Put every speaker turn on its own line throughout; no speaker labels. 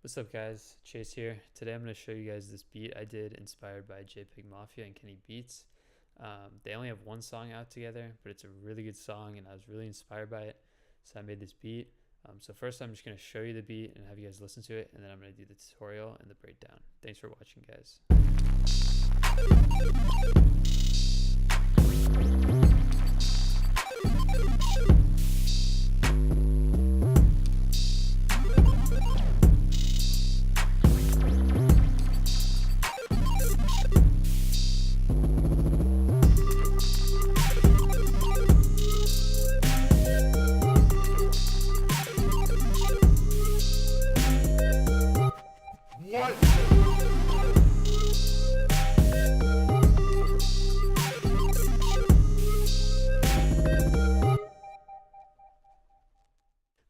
What's up guys, Chase here. Today I'm going to show you guys this beat I did inspired by JPEGMAFIA and Kenny Beats. They only have one song out together, but it's a really good song and I was really inspired by it. So I made this beat. So first I'm just going to show you the beat and have you guys listen to it, and then I'm going to do the tutorial and the breakdown. Thanks for watching guys.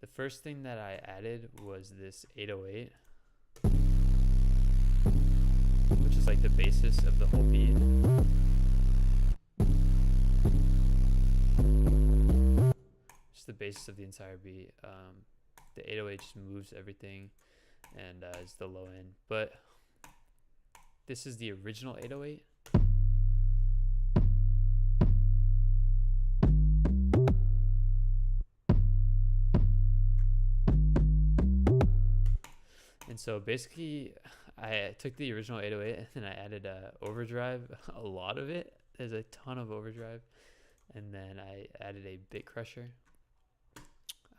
The first thing that I added was this 808, which is like the basis of the whole beat. Just the basis of the entire beat. The 808 just moves everything and is the low end. But this is the original 808. And so basically I took the original 808 and then I added overdrive, a lot of it. There's a ton of overdrive. And then I added a bit crusher.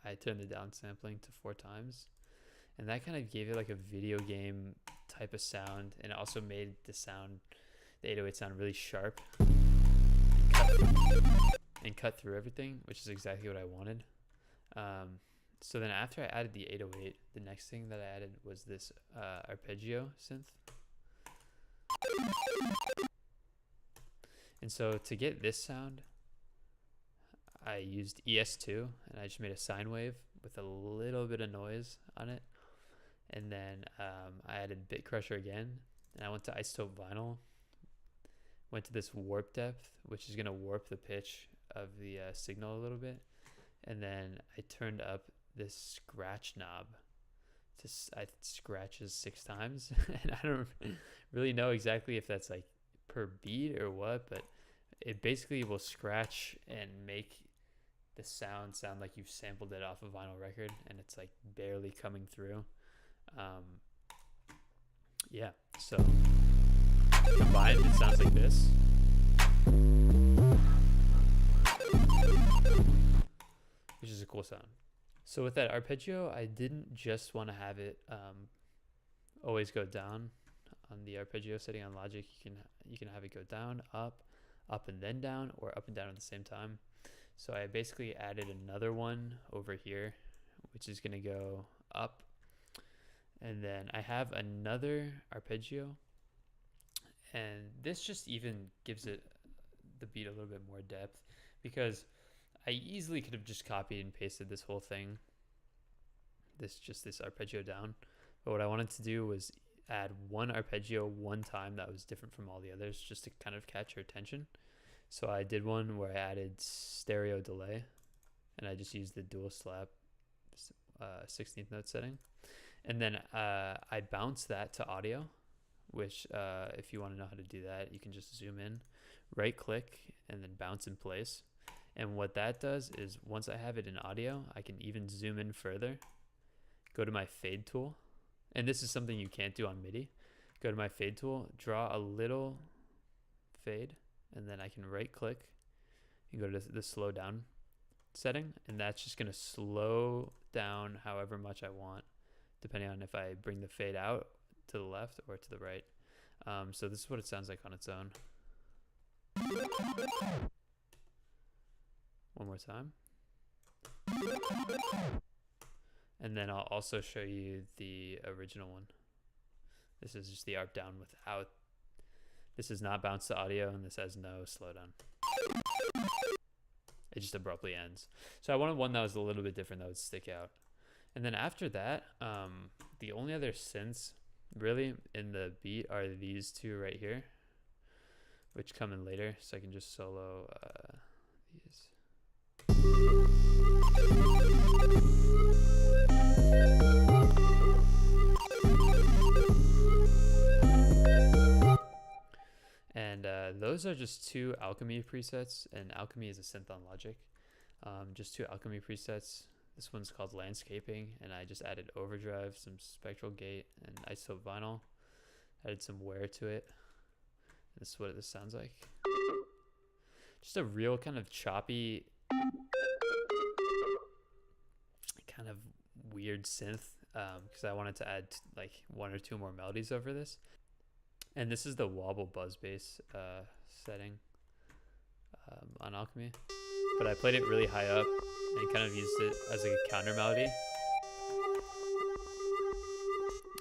I turned the downsampling to 4 times. And that kind of gave it like a video game type of sound. And it also made the 808 sound really sharp. And cut through everything, which is exactly what I wanted. So then after I added the 808, the next thing that I added was this arpeggio synth. And so to get this sound, I used ES2 and I just made a sine wave with a little bit of noise on it. And then I added bit crusher again, and I went to isotope vinyl, went to this warp depth, which is going to warp the pitch of the signal a little bit. And then I turned up this scratch knob it scratches 6 times. And I don't really know exactly if that's like per beat or what, but it basically will scratch and make the sound like you've sampled it off a vinyl record, and it's like barely coming through. Yeah, so combined it sounds like this, which is a cool sound. So with that arpeggio, I didn't just want to have it always go down. On the arpeggio setting on Logic, you can have it go down, up and then down, or up and down at the same time. So I basically added another one over here, which is going to go up. And then I have another arpeggio, and this just even gives it the beat a little bit more depth, because I easily could have just copied and pasted this whole thing, this arpeggio down. But what I wanted to do was add one arpeggio one time that was different from all the others, just to kind of catch your attention. So I did one where I added stereo delay, and I just used the dual slap 16th note setting. And then I bounced that to audio, which if you want to know how to do that, you can just zoom in, right click, and then bounce in place. And what that does is once I have it in audio, I can even zoom in further, go to my fade tool. And this is something you can't do on MIDI. Go to my fade tool, draw a little fade, and then I can right click and go to the slow down setting. And that's just going to slow down however much I want, depending on if I bring the fade out to the left or to the right. So this is what it sounds like on its own. One more time. And then I'll also show you the original one. This is just the ARP down without, this is not bounce to audio, and this has no slowdown. It just abruptly ends. So I wanted one that was a little bit different, that would stick out. And then after that, the only other synths really in the beat are these two right here, which come in later. So I can just solo these. those are just two Alchemy presets, and Alchemy is a synth on Logic. Just two Alchemy presets. This one's called Landscaping, and I just added overdrive, some spectral gate, and isotope vinyl. Added some wear to it. This is what this sounds like. Just a real kind of choppy, kind of weird synth, because I wanted to add like one or two more melodies over this. And this is the wobble buzz bass setting on Alchemy. But I played it really high up and kind of used it as like a counter melody.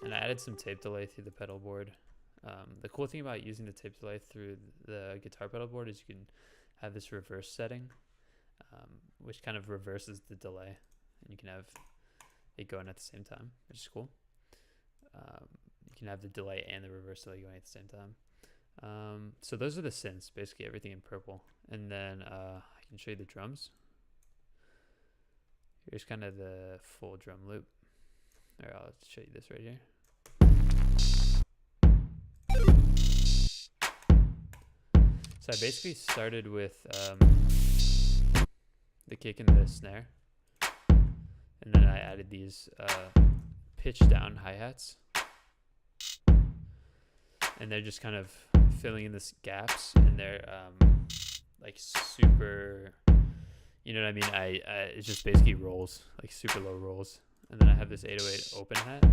And I added some tape delay through the pedal board. The cool thing about using the tape delay through the guitar pedal board is you can have this reverse setting, which kind of reverses the delay, and you can have it going at the same time, which is cool. You can have the delay and the reverse delay going at the same time. So those are the synths, basically everything in purple. And then I can show you the drums. Here's kind of the full drum loop. Or I'll show you this right here. So I basically started with the kick and the snare, and then I added these pitch down hi-hats, and they're just kind of filling in this gaps, and they're like super, you know what I mean? It's just basically rolls, like super low rolls, and then I have this 808 open hat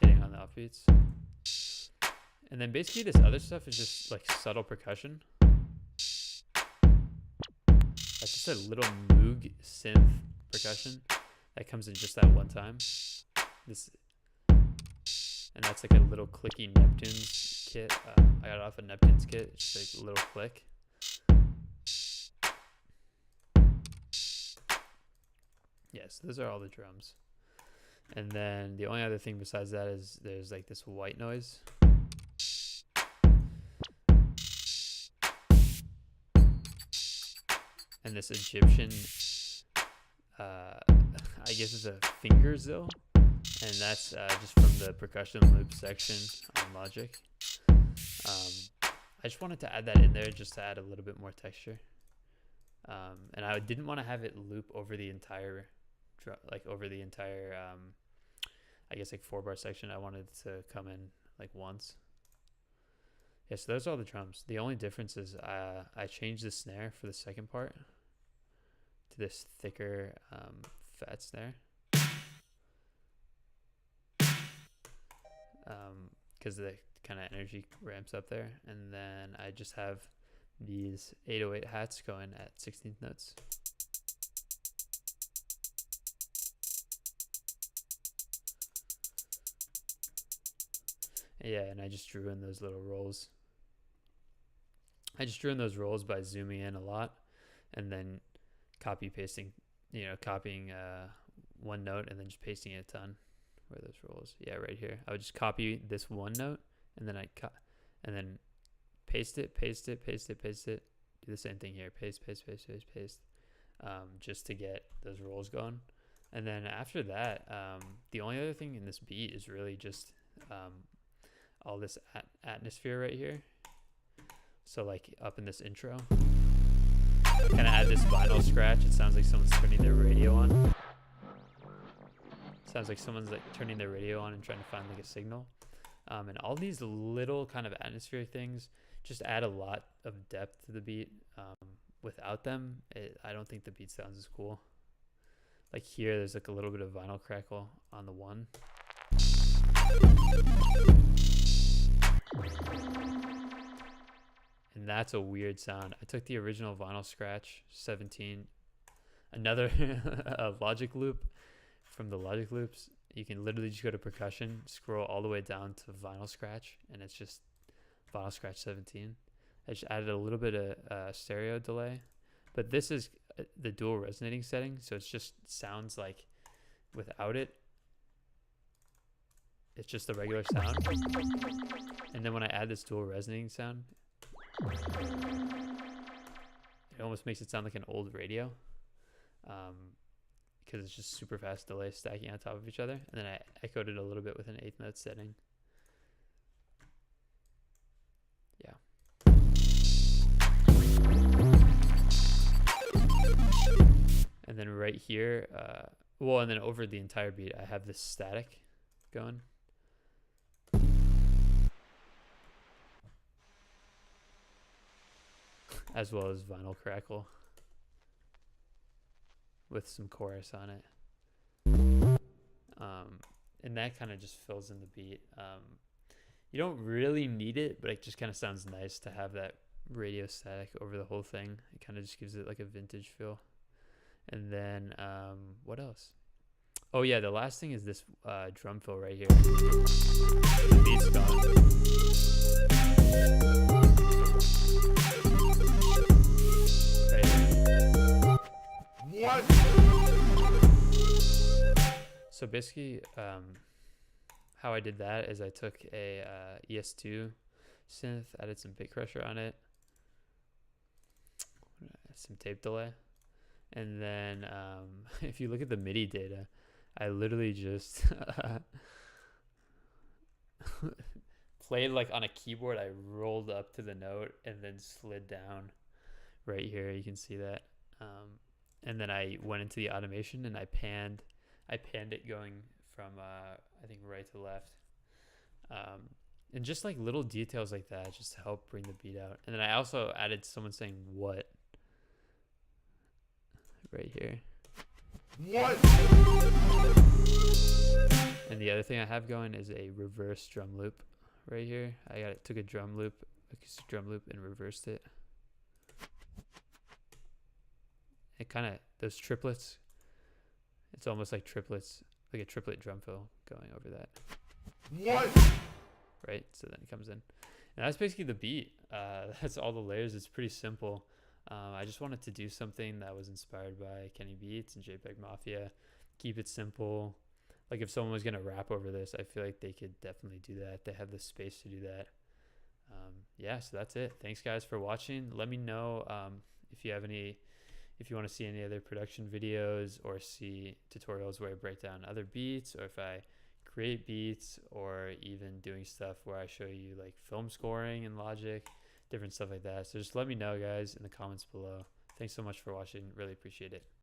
hitting on the offbeats. And then basically this other stuff is just like subtle percussion. That's just a little Moog synth percussion that comes in just that one time. And that's like a little clicky Neptune's kit. I got it off a Neptune's kit. It's just like a little click. Yes, those are all the drums. And then the only other thing besides that is there's like this white noise. And this Egyptian, I guess it's a finger zill, and that's just from the percussion loop section on Logic. I just wanted to add that in there just to add a little bit more texture. And I didn't want to have it loop over the entire, I guess like 4-bar section. I wanted it to come in like once. Yeah, so those are all the drums. The only difference is I changed the snare for the second part to this thicker fat snare, because the kind of energy ramps up there. And then I just have these 808 hats going at 16th notes. Yeah, and I just drew in those little rolls. I just drew in those rolls by zooming in a lot and then copying one note and then just pasting it a ton. Where are those rolls? Yeah, right here. I would just copy this one note and then and then paste it. Do the same thing here. Paste. Just to get those rolls going. And then after that, the only other thing in this beat is really just all this atmosphere right here. So like up in this intro, kind of add this vinyl scratch. It sounds like someone's turning their radio on. Sounds like someone's like turning their radio on and trying to find like a signal. And all these little kind of atmospheric things just add a lot of depth to the beat. Without them, I don't think the beat sounds as cool. Like here, there's like a little bit of vinyl crackle on the one. And that's a weird sound. I took the original vinyl scratch 17, another Logic loop from the Logic loops. You can literally just go to percussion, scroll all the way down to vinyl scratch, and it's just vinyl scratch 17. I just added a little bit of stereo delay, but this is the dual resonating setting, so it's just sounds like without it, it's just a regular sound. And then when I add this dual resonating sound, it almost makes it sound like an old radio, because it's just super fast delay stacking on top of each other. And then I echoed it a little bit with an 8th note setting. Yeah. And then right here, well, and then over the entire beat, I have this static going. As well as vinyl crackle with some chorus on it. And that kind of just fills in the beat. You don't really need it, but it just kind of sounds nice to have that radio static over the whole thing. It kind of just gives it like a vintage feel. And then what else? Oh yeah, the last thing is this drum fill right here. The beat's gone. Right here. What? So basically, how I did that is I took a ES2 synth, added some bit crusher on it, some tape delay, and then if you look at the MIDI data, I literally just played like on a keyboard. I rolled up to the note and then slid down right here. You can see that. And then I went into the automation and I panned it going from I think right to left. And just like little details like that just help bring the beat out. And then I also added someone saying what right here. What? And the other thing I have going is a reverse drum loop right here. Took a drum loop, acoustic drum loop, and reversed it. It kind of, those triplets, it's almost like triplets, like a triplet drum fill going over that. What? Right, so then it comes in. And that's basically the beat. That's all the layers. It's pretty simple. I just wanted to do something that was inspired by Kenny Beats and JPEGMAFIA. Keep it simple. Like if someone was going to rap over this, I feel like they could definitely do that. They have the space to do that. Yeah, so that's it. Thanks guys for watching. Let me know if you want to see any other production videos or see tutorials where I break down other beats, or if I create beats, or even doing stuff where I show you like film scoring in Logic, different stuff like that. So just let me know guys in the comments below. Thanks so much for watching. Really appreciate it.